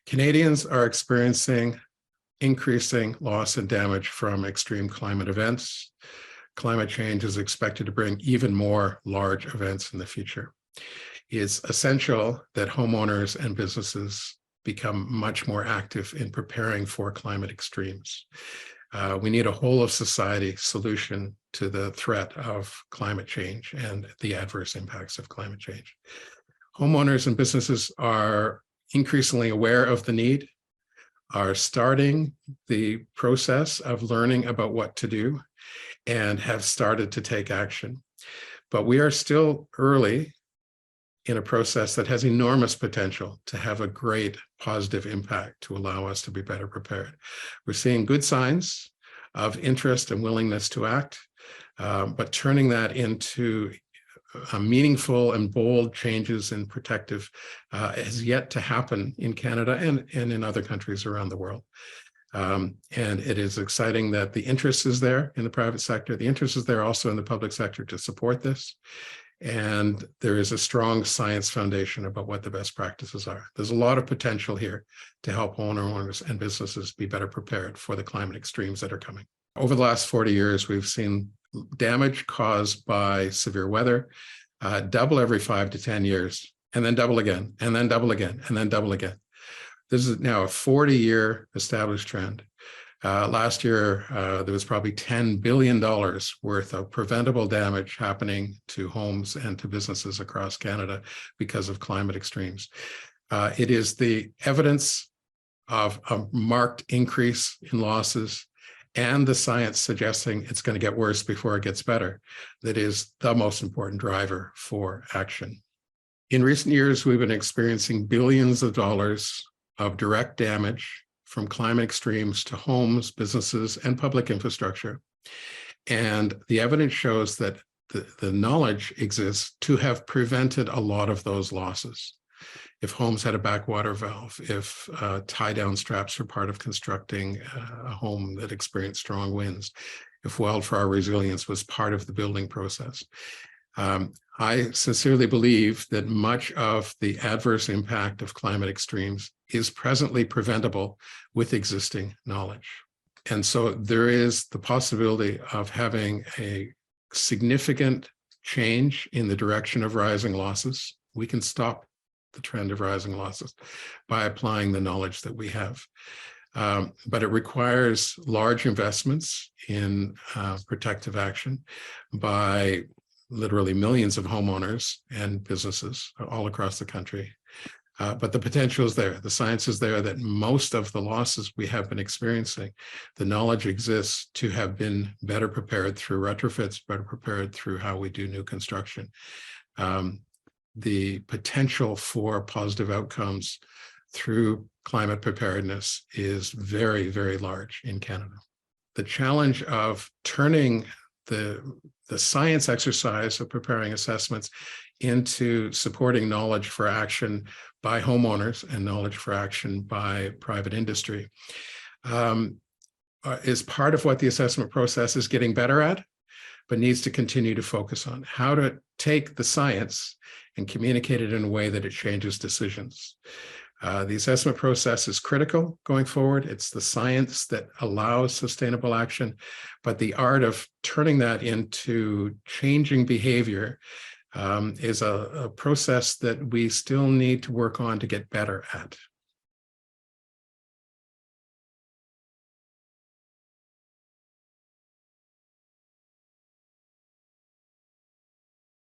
Canadians are experiencing increasing loss and damage from extreme climate events. Climate change is expected to bring even more large events in the future. It's essential that homeowners and businesses become much more active in preparing for climate extremes. We need a whole of society solution to the threat of climate change and the adverse impacts of climate change. Homeowners and businesses are increasingly aware of the need, are starting the process of learning about what to do, and have started to take action. But we are still early in a process that has enormous potential to have a great positive impact to allow us to be better prepared. We're seeing good signs of interest and willingness to act, but turning that into meaningful and bold changes in protective has yet to happen in Canada and in other countries around the world. And it is exciting that the interest is there in the private sector. The interest is there also in the public sector to support this. And there is a strong science foundation about what the best practices are. There's a lot of potential here to help homeowners and businesses be better prepared for the climate extremes that are coming. Over the last 40 years, we've seen damage caused by severe weather double every 5 to 10 years, and then double again, and then double again, and then double again. This is now a 40-year established trend. Last year, there was probably $10 billion worth of preventable damage happening to homes and to businesses across Canada because of climate extremes. It is the evidence of a marked increase in losses and the science suggesting it's going to get worse before it gets better that is the most important driver for action. In recent years, we've been experiencing billions of dollars of direct damage from climate extremes to homes, businesses, and public infrastructure. And the evidence shows that the knowledge exists to have prevented a lot of those losses. If homes had a backwater valve, if tie-down straps were part of constructing a home that experienced strong winds, if wildfire resilience was part of the building process. I sincerely believe that much of the adverse impact of climate extremes is presently preventable with existing knowledge. And so there is the possibility of having a significant change in the direction of rising losses. We can stop the trend of rising losses by applying the knowledge that we have. But it requires large investments in protective action by literally millions of homeowners and businesses all across the country. But the potential is there. The science is there that most of the losses we have been experiencing, the knowledge exists to have been better prepared through retrofits, better prepared through how we do new construction. The potential for positive outcomes through climate preparedness is very, very large in Canada. The challenge of turning the science exercise of preparing assessments into supporting knowledge for action by homeowners and knowledge for action by private industry is part of what the assessment process is getting better at, but needs to continue to focus on how to take the science and communicate it in a way that it changes decisions. The assessment process is critical going forward. It's the science that allows sustainable action, but the art of turning that into changing behavior is a process that we still need to work on to get better at.